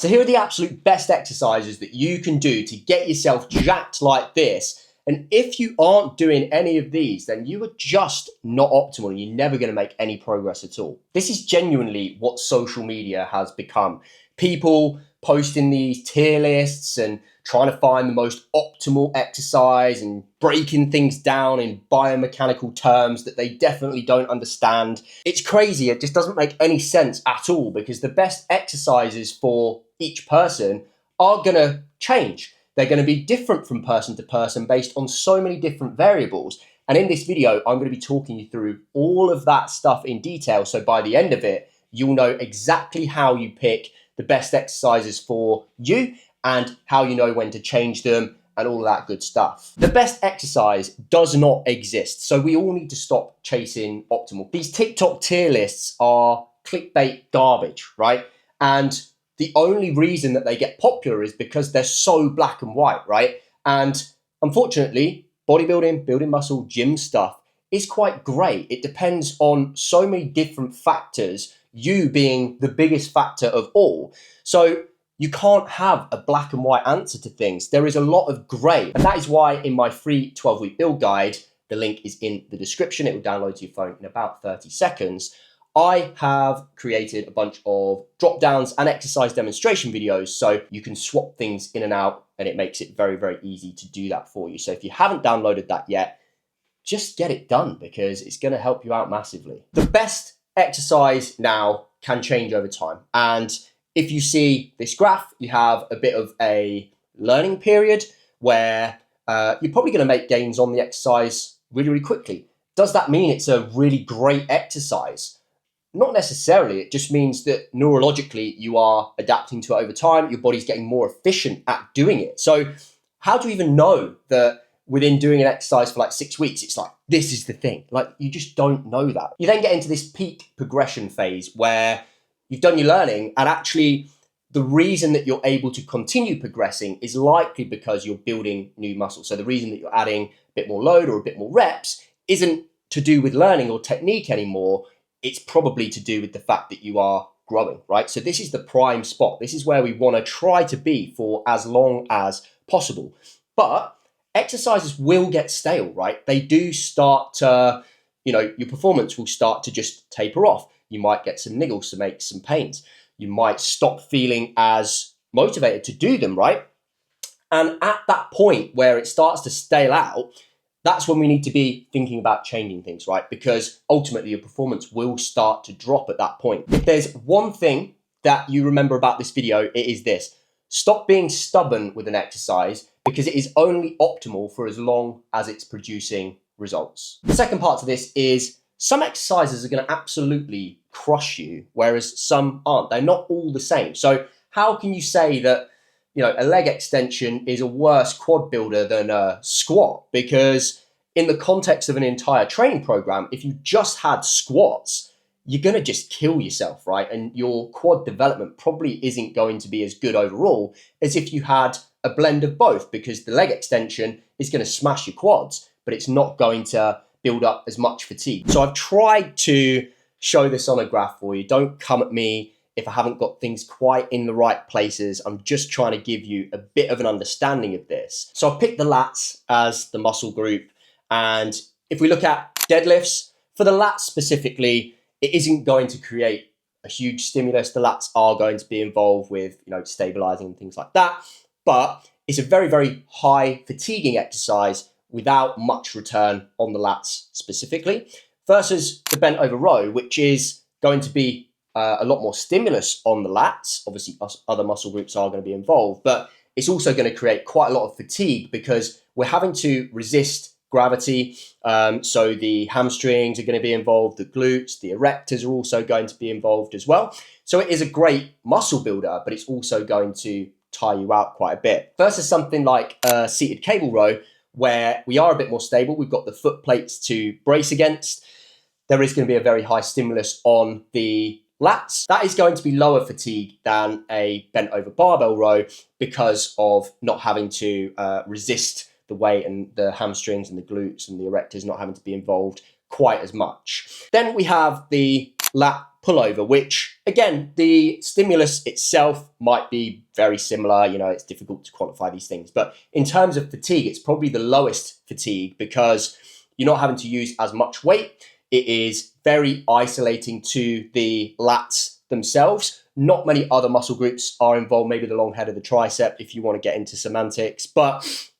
So here are the absolute best exercises that you can do to get yourself jacked like this. And if you aren't doing any of these, then you are just not optimal and you're never going to make any progress at all. This is genuinely what social media has become. People posting these tier lists and trying to find the most optimal exercise and breaking things down in biomechanical terms that they definitely don't understand. It's crazy. It just doesn't make any sense at all because the best exercises for each person are going to change. They're going to be different from person to person based on so many different variables. And in this video, I'm going to be talking you through all of that stuff in detail. So by the end of it, you'll know exactly how you pick the best exercises for you and how you know when to change them and all of that good stuff. The best exercise does not exist. So we all need to stop chasing optimal. These TikTok tier lists are clickbait garbage, right? And the only reason that they get popular is because they're so black and white, right? And unfortunately, bodybuilding, building muscle, gym stuff is quite great. It depends on so many different factors, you being the biggest factor of all. So you can't have a black and white answer to things. There is a lot of gray. And that is why in my free 12-week build guide, the link is in the description. It will download to your phone in about 30 seconds. I have created a bunch of drop downs and exercise demonstration videos so you can swap things in and out and it makes it very, very easy to do that for you. So if you haven't downloaded that yet, just get it done because it's going to help you out massively. The best exercise now can change over time. And if you see this graph, you have a bit of a learning period where you're probably going to make gains on the exercise really, really quickly. Does that mean it's a really great exercise? Not necessarily. It just means that neurologically you are adapting to it over time. Your body's getting more efficient at doing it. So how do you even know that within doing an exercise for like 6 weeks, it's like, this is the thing? Like, you just don't know that. You then get into this peak progression phase where you've done your learning and actually the reason that you're able to continue progressing is likely because you're building new muscle. So the reason that you're adding a bit more load or a bit more reps isn't to do with learning or technique anymore. It's probably to do with the fact that you are growing, right? So this is the prime spot. This is where we want to try to be for as long as possible. But exercises will get stale, right? They do start to, your performance will start to just taper off. You might get some niggles, some aches, some pains. You might stop feeling as motivated to do them, right? And at that point where it starts to stale out, that's when we need to be thinking about changing things, right? Because ultimately your performance will start to drop at that point. If there's one thing that you remember about this video, it is this. Stop being stubborn with an exercise because it is only optimal for as long as it's producing results. The second part to this is some exercises are going to absolutely crush you, whereas some aren't. They're not all the same. So how can you say that a leg extension is a worse quad builder than a squat? Because in the context of an entire training program, if you just had squats, you're going to just kill yourself, right? And your quad development probably isn't going to be as good overall as if you had a blend of both, because the leg extension is going to smash your quads, but it's not going to build up as much fatigue. So I've tried to show this on a graph for you. Don't come at me if I haven't got things quite in the right places. I'm just trying to give you a bit of an understanding of this. So I've picked the lats as the muscle group. And if we look at deadlifts, for the lats specifically, it isn't going to create a huge stimulus. The lats are going to be involved with, stabilizing and things like that. But it's a very, very high fatiguing exercise without much return on the lats specifically, versus the bent over row, which is going to be a lot more stimulus on the lats. Obviously, other muscle groups are going to be involved, but it's also going to create quite a lot of fatigue because we're having to resist gravity. So the hamstrings are going to be involved, the glutes, the erectors are also going to be involved as well. So it is a great muscle builder, but it's also going to tire you out quite a bit. Versus something like a seated cable row, where we are a bit more stable. We've got the foot plates to brace against. There is going to be a very high stimulus on the lats. That is going to be lower fatigue than a bent over barbell row because of not having to resist the weight, and the hamstrings and the glutes and the erectors not having to be involved quite as much. Then we have the lat pullover, which again, the stimulus itself might be very similar. You know, it's difficult to quantify these things, but in terms of fatigue, it's probably the lowest fatigue because you're not having to use as much weight. It is very isolating to the lats themselves. Not many other muscle groups are involved, maybe the long head of the tricep if you want to get into semantics, but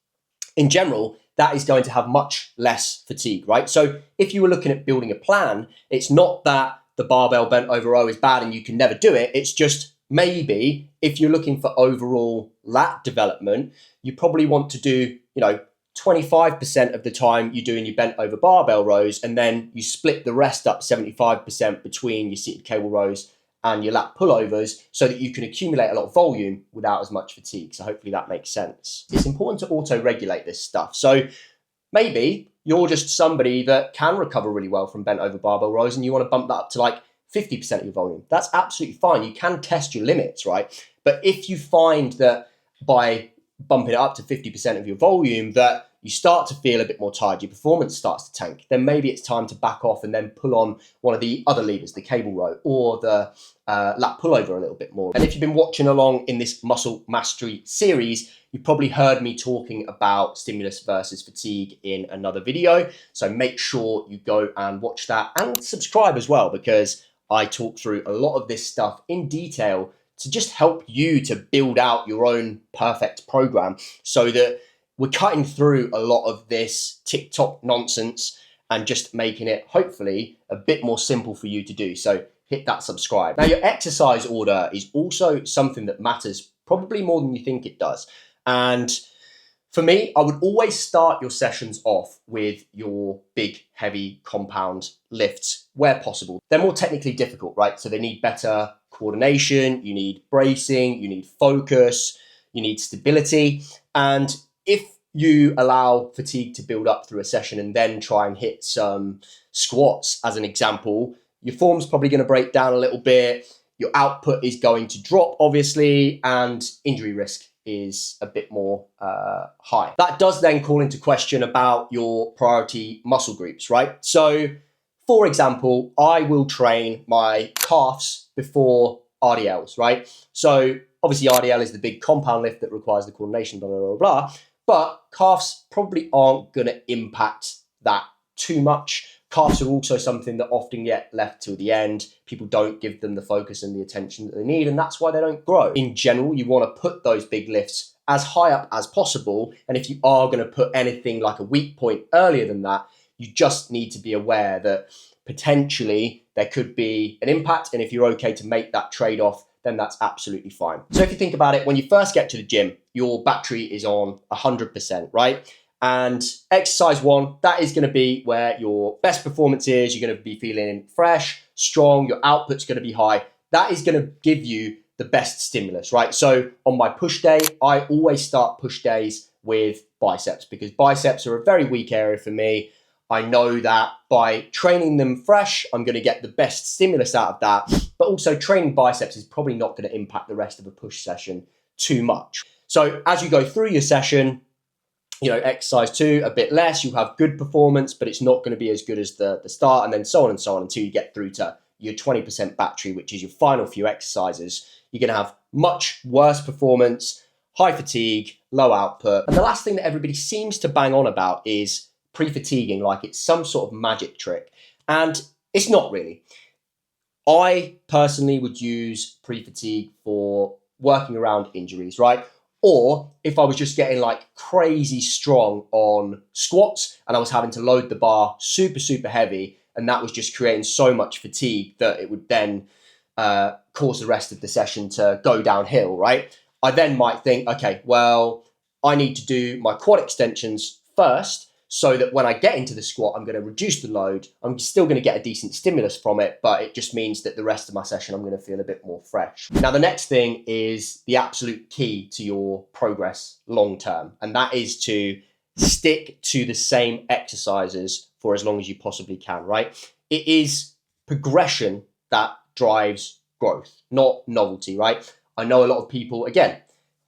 in general, that is going to have much less fatigue, right? So if you were looking at building a plan, it's not that the barbell bent over row is bad and you can never do it. It's just maybe if you're looking for overall lat development, you probably want to do, 25% of the time you're doing your bent over barbell rows, and then you split the rest up 75% between your seated cable rows and your lat pullovers so that you can accumulate a lot of volume without as much fatigue. So hopefully that makes sense. It's important to auto-regulate this stuff. So maybe you're just somebody that can recover really well from bent over barbell rows and you want to bump that up to like 50% of your volume. That's absolutely fine. You can test your limits, right? But if you find that by bumping it up to 50% of your volume that you start to feel a bit more tired, your performance starts to tank, then maybe it's time to back off and then pull on one of the other levers, the cable row or the lat pullover a little bit more. And if you've been watching along in this muscle mastery series, you've probably heard me talking about stimulus versus fatigue in another video. So make sure you go and watch that and subscribe as well, because I talk through a lot of this stuff in detail to just help you to build out your own perfect program so that we're cutting through a lot of this TikTok nonsense and just making it hopefully a bit more simple for you to do. So hit that subscribe. Now, your exercise order is also something that matters probably more than you think it does. And for me, I would always start your sessions off with your big, heavy compound lifts where possible. They're more technically difficult, right? So they need better coordination, you need bracing, you need focus, you need stability. And if you allow fatigue to build up through a session and then try and hit some squats as an example, your form's probably going to break down a little bit, your output is going to drop obviously, and injury risk is a bit more high. That does then call into question about your priority muscle groups, right? So for example, I will train my calves before RDLs, right? So obviously RDL is the big compound lift that requires the coordination, blah, blah, blah, blah. But calves probably aren't going to impact that too much. Calves are also something that often get left till the end. People don't give them the focus and the attention that they need, and that's why they don't grow. In general, you want to put those big lifts as high up as possible. And if you are going to put anything like a weak point earlier than that, you just need to be aware that potentially there could be an impact. And if you're okay to make that trade-off, then that's absolutely fine. So if you think about it, when you first get to the gym, your battery is on 100%, right? And exercise one, that is going to be where your best performance is. You're going to be feeling fresh, strong, your output's going to be high. That is going to give you the best stimulus, right? So on my push day, I always start push days with biceps because biceps are a very weak area for me. I know that by training them fresh, I'm going to get the best stimulus out of that. But also training biceps is probably not going to impact the rest of a push session too much. So as you go through your session, exercise two, a bit less, you'll have good performance, but it's not going to be as good as the start, and so on until you get through to your 20% battery, which is your final few exercises. You're going to have much worse performance, high fatigue, low output. And the last thing that everybody seems to bang on about is pre-fatiguing, like it's some sort of magic trick. And it's not really. I personally would use pre-fatigue for working around injuries, right? Or if I was just getting like crazy strong on squats and I was having to load the bar super, super heavy, and that was just creating so much fatigue that it would then cause the rest of the session to go downhill, right? I then might think, okay, well, I need to do my quad extensions first so that when I get into the squat, I'm going to reduce the load. I'm still going to get a decent stimulus from it, but it just means that the rest of my session, I'm going to feel a bit more fresh. Now, the next thing is the absolute key to your progress long-term, and that is to stick to the same exercises for as long as you possibly can, right? It is progression that drives growth, not novelty, right? I know a lot of people, again,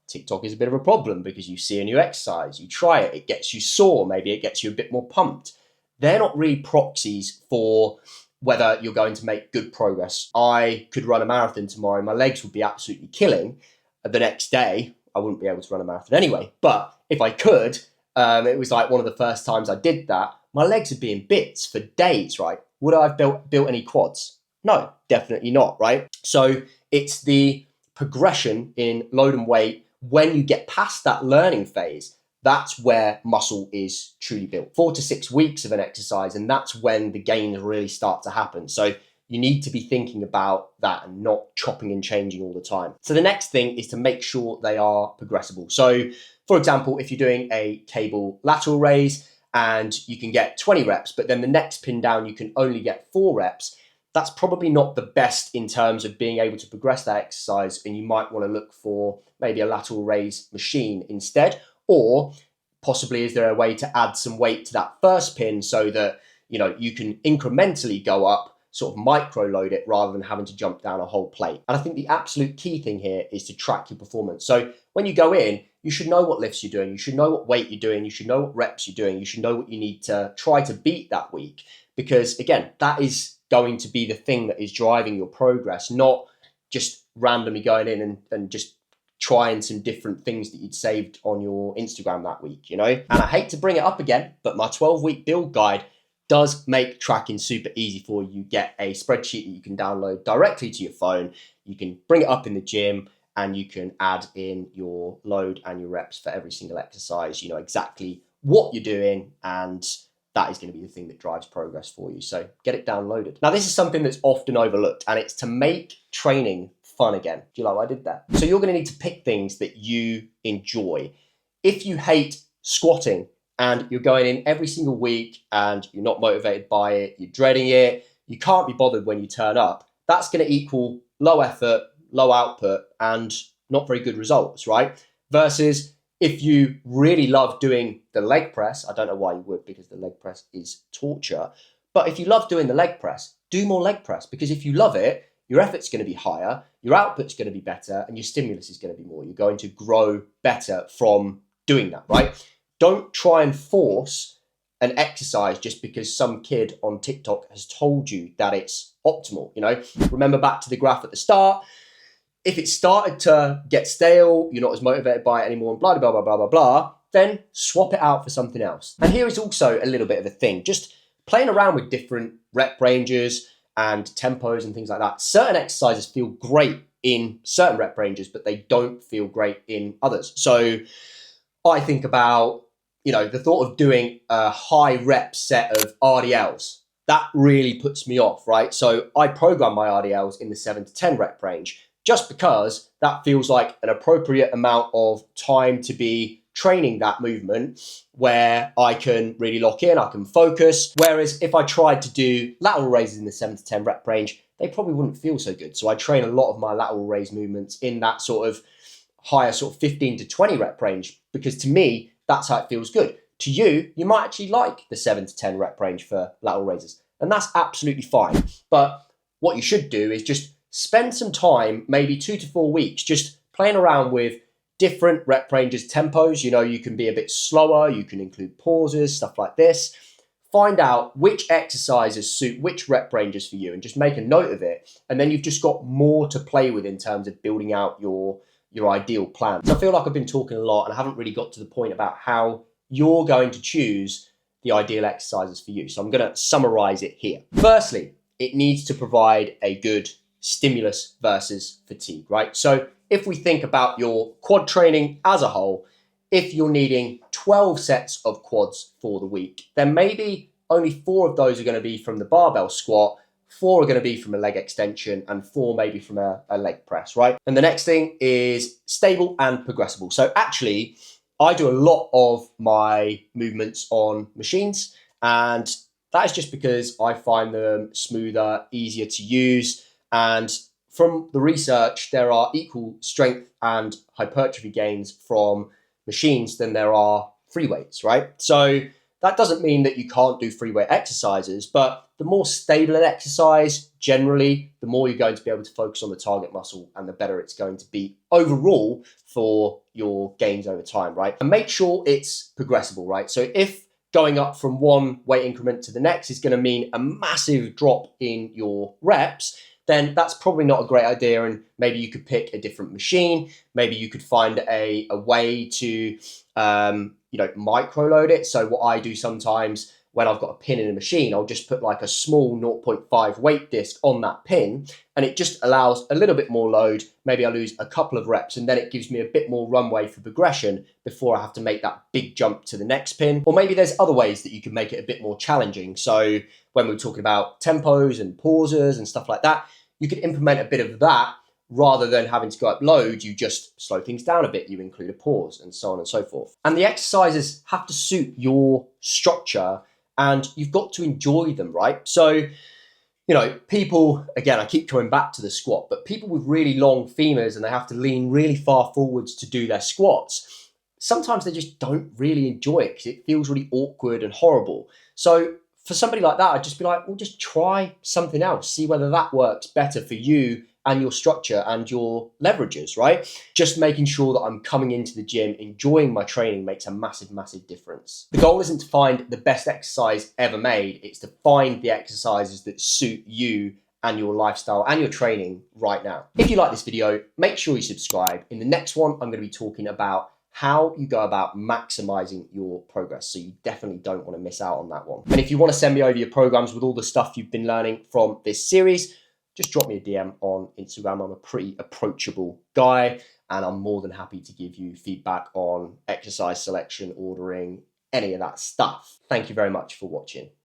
TikTok is a bit of a problem because you see a new exercise, you try it, it gets you sore, maybe it gets you a bit more pumped. They're not really proxies for whether you're going to make good progress. I could run a marathon tomorrow, my legs would be absolutely killing. The next day, I wouldn't be able to run a marathon anyway. But if I could, it was like one of the first times I did that, my legs would be in bits for days, right? Would I have built any quads? No, definitely not, right? So it's the progression in load and weight. When you get past that learning phase, that's where muscle is truly built. 4 to 6 weeks of an exercise, and that's when the gains really start to happen. So you need to be thinking about that and not chopping and changing all the time. So the next thing is to make sure they are progressible. So for example, if you're doing a cable lateral raise and you can get 20 reps, but then the next pin down, you can only get 4 reps, that's probably not the best in terms of being able to progress that exercise. And you might want to look for maybe a lateral raise machine instead, or possibly is there a way to add some weight to that first pin so that, you know, you can incrementally go up, sort of micro load it rather than having to jump down a whole plate. And I think the absolute key thing here is to track your performance. So when you go in, you should know what lifts you're doing, you should know what weight you're doing, you should know what reps you're doing, you should know what you need to try to beat that week. Because again, that is going to be the thing that is driving your progress, not just randomly going in and just trying some different things that you'd saved on your Instagram that week, you know? And I hate to bring it up again, but my 12-week build guide does make tracking super easy for you. You get a spreadsheet that you can download directly to your phone. You can bring it up in the gym and you can add in your load and your reps for every single exercise. You know exactly what you're doing, and that is going to be the thing that drives progress for you. So get it downloaded. Now, this is something that's often overlooked, and it's to make training fun again. Do you like what I did there? So you're going to need to pick things that you enjoy. If you hate squatting and you're going in every single week and you're not motivated by it, you're dreading it, you can't be bothered when you turn up, that's going to equal low effort, low output, and not very good results, right? Versus if you really love doing the leg press, I don't know why you would, because the leg press is torture, but if you love doing the leg press, do more leg press, because if you love it, your effort's going to be higher, your output's going to be better, and your stimulus is going to be more. You're going to grow better from doing that, right? Don't try and force an exercise just because some kid on TikTok has told you that it's optimal, you know? Remember back to the graph at the start. If it started to get stale, you're not as motivated by it anymore, and blah, blah, blah, blah, blah, blah, then swap it out for something else. And here is also a little bit of a thing, just playing around with different rep ranges and tempos and things like that. Certain exercises feel great in certain rep ranges, but they don't feel great in others. So I think about, you know, the thought of doing a high rep set of RDLs. That really puts me off, right? So I program my RDLs in the 7 to 10 rep range, just because that feels like an appropriate amount of time to be training that movement where I can really lock in, I can focus. Whereas if I tried to do lateral raises in the 7 to 10 rep range, they probably wouldn't feel so good. So I train a lot of my lateral raise movements in that sort of higher sort of 15 to 20 rep range, because to me, that's how it feels good. To you, you might actually like the 7 to 10 rep range for lateral raises, and that's absolutely fine. But what you should do is just spend some time, maybe 2 to 4 weeks, just playing around with different rep ranges, tempos. You know, you can be a bit slower, you can include pauses, stuff like this. Find out which exercises suit which rep ranges for you and just make a note of it. And then you've just got more to play with in terms of building out your ideal plan. So I feel like I've been talking a lot and I haven't really got to the point about how you're going to choose the ideal exercises for you. So I'm going to summarize it here. Firstly, it needs to provide a good stimulus versus fatigue, right? So if we think about your quad training as a whole, if you're needing 12 sets of quads for the week, then maybe only 4 of those are going to be from the barbell squat, 4 are going to be from a leg extension, and 4 maybe from a leg press, right? And the next thing is stable and progressible. So actually, I do a lot of my movements on machines, and that is just because I find them smoother, easier to use, and from the research, there are equal strength and hypertrophy gains from machines than there are free weights, right? So that doesn't mean that you can't do free weight exercises, but the more stable an exercise, generally, the more you're going to be able to focus on the target muscle and the better it's going to be overall for your gains over time, right? And make sure it's progressible, right? So if going up from one weight increment to the next is going to mean a massive drop in your reps, then that's probably not a great idea. And maybe you could pick a different machine. Maybe you could find a way to, micro load it. So what I do sometimes when I've got a pin in a machine, I'll just put like a small 0.5 weight disc on that pin, and it just allows a little bit more load. Maybe I lose a couple of reps, and then it gives me a bit more runway for progression before I have to make that big jump to the next pin. Or maybe there's other ways that you can make it a bit more challenging. So when we're talking about tempos and pauses and stuff like that, you could implement a bit of that. Rather than having to go up load, you just slow things down a bit. You include a pause and so on and so forth. And the exercises have to suit your structure, and you've got to enjoy them, right? So, people, again, I keep coming back to the squat, but people with really long femurs and they have to lean really far forwards to do their squats, sometimes they just don't really enjoy it because it feels really awkward and horrible. So for somebody like that, I'd just be like, well, just try something else. See whether that works better for you and your structure and your leverages, right? Just making sure that I'm coming into the gym, enjoying my training makes a massive, massive difference. The goal isn't to find the best exercise ever made. It's to find the exercises that suit you and your lifestyle and your training right now. If you like this video, make sure you subscribe. In the next one, I'm going to be talking about how you go about maximizing your progress. So you definitely don't want to miss out on that one. And if you want to send me over your programs with all the stuff you've been learning from this series, just drop me a DM on Instagram. I'm a pretty approachable guy, and I'm more than happy to give you feedback on exercise selection, ordering, any of that stuff. Thank you very much for watching.